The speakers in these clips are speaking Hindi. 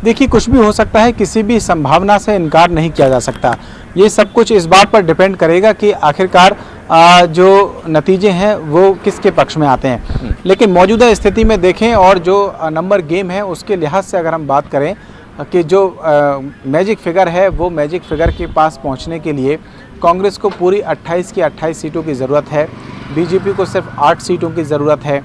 देखिए, कुछ भी हो सकता है, किसी भी संभावना से इनकार नहीं किया जा सकता। ये सब कुछ इस बात पर डिपेंड करेगा कि आखिरकार जो नतीजे हैं वो किसके पक्ष में आते हैं। लेकिन मौजूदा स्थिति में देखें और जो नंबर गेम है उसके लिहाज से अगर हम बात करें कि जो मैजिक फिगर है, वो मैजिक फिगर के पास पहुंचने के लिए कांग्रेस को पूरी 28 की 28 सीटों की ज़रूरत है, बीजेपी को सिर्फ 8 सीटों की ज़रूरत है।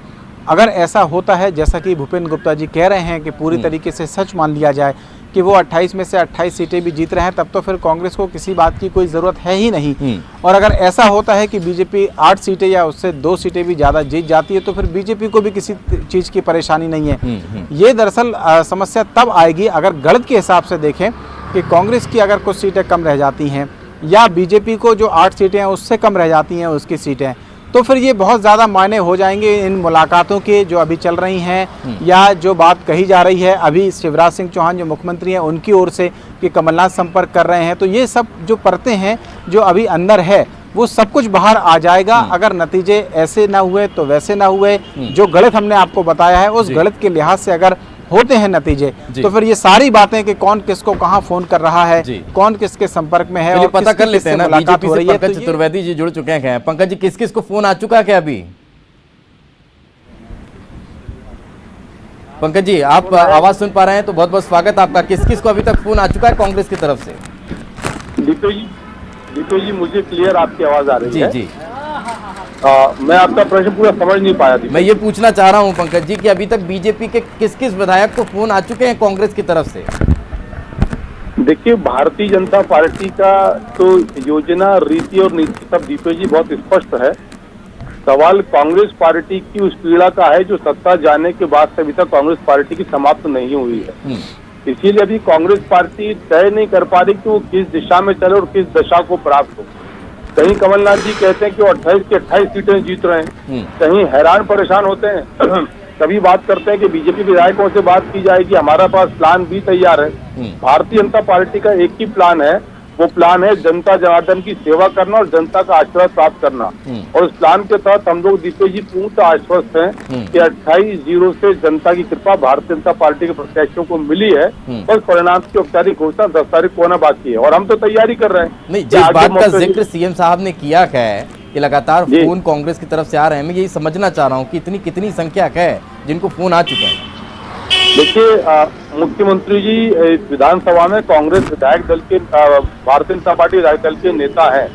अगर ऐसा होता है जैसा कि भूपेंद्र गुप्ता जी कह रहे हैं कि पूरी तरीके से सच मान लिया जाए कि वो 28 में से 28 सीटें भी जीत रहे हैं, तब तो फिर कांग्रेस को किसी बात की कोई ज़रूरत है ही नहीं। और अगर ऐसा होता है कि बीजेपी 8 सीटें या उससे 2 सीटें भी ज़्यादा जीत जाती है तो फिर बीजेपी को भी किसी चीज़ की परेशानी नहीं है। ये दरअसल समस्या तब आएगी अगर गणित के हिसाब से देखें कि कांग्रेस की अगर कुछ सीटें कम रह जाती हैं या बीजेपी को जो 8 सीटें हैं उससे कम रह जाती हैं उसकी सीटें, तो फिर ये बहुत ज़्यादा मायने हो जाएंगे इन मुलाकातों के जो अभी चल रही हैं या जो बात कही जा रही है अभी शिवराज सिंह चौहान जो मुख्यमंत्री हैं उनकी ओर से कि कमलनाथ संपर्क कर रहे हैं। तो ये सब जो परतें हैं जो अभी अंदर है वो सब कुछ बाहर आ जाएगा अगर नतीजे ऐसे ना हुए तो वैसे ना हुए। जो गणित हमने आपको बताया है उस गणित के लिहाज से अगर होते हैं नतीजे तो फिर ये सारी बातें कि कौन किसको कहां फोन कर रहा है, कौन किसके संपर्क में है, और पता कर लेते हैं ना। बीजेपी से पंकज तो चतुर्वेदी जी जुड़ चुके हैं। पंकज जी, किस किस को फोन आ चुका है क्या अभी? पंकज जी, आप आवाज सुन पा रहे हैं तो बहुत बहुत स्वागत आपका। किस किस को अभी तक फोन आ चुका है कांग्रेस की तरफ से? दीपक जी मुझे क्लियर आपकी आवाज आ रही है? जी। मैं आपका प्रश्न पूरा समझ नहीं पाया। मैं ये पूछना चाह रहा हूं पंकज जी कि अभी तक बीजेपी के किस किस विधायक को फोन आ चुके हैं कांग्रेस की तरफ से? देखिए, भारतीय जनता पार्टी का तो योजना, रीति और नीति सब दीपक जी बहुत स्पष्ट है। सवाल कांग्रेस पार्टी की उस पीड़ा का है जो सत्ता जाने के बाद से अभी तक कांग्रेस पार्टी की समाप्त नहीं हुई है। इसीलिए अभी कांग्रेस पार्टी तय नहीं कर पा रही कि वो किस दिशा में चले और किस दशा को प्राप्त हो। कहीं कमलनाथ जी कहते हैं कि वो 28 की 28 सीटें जीत रहे हैं, कहीं हैरान परेशान होते हैं कभी बात करते हैं कि बीजेपी विधायकों से बात की जाएगी, हमारा पास प्लान भी तैयार है। भारतीय जनता पार्टी का एक ही प्लान है, वो प्लान है जनता जनार्दन की सेवा करना और जनता का आशीर्वाद प्राप्त करना। और उस प्लान के तहत हम लोग दीपक जी पूर्ण आश्वस्त हैं कि 28-0 से जनता की कृपा भारतीय जनता पार्टी के प्रत्याशियों को मिली है। बस परिणाम की औपचारिक घोषणा 10 तारीख को होना बाकी है और हम तो तैयारी कर रहे हैं। नहीं, जिस बात का जिक्र सीएम साहब ने किया है कि लगातार फोन कांग्रेस की तरफ से आ रहे हैं, मैं यही समझना चाह रहा हूँ कि इतनी कितनी संख्या है जिनको फोन आ चुके हैं? देखिए, मुख्यमंत्री जी विधानसभा में कांग्रेस विधायक दल के, भारतीय जनता पार्टी विधायक दल के नेता हैं।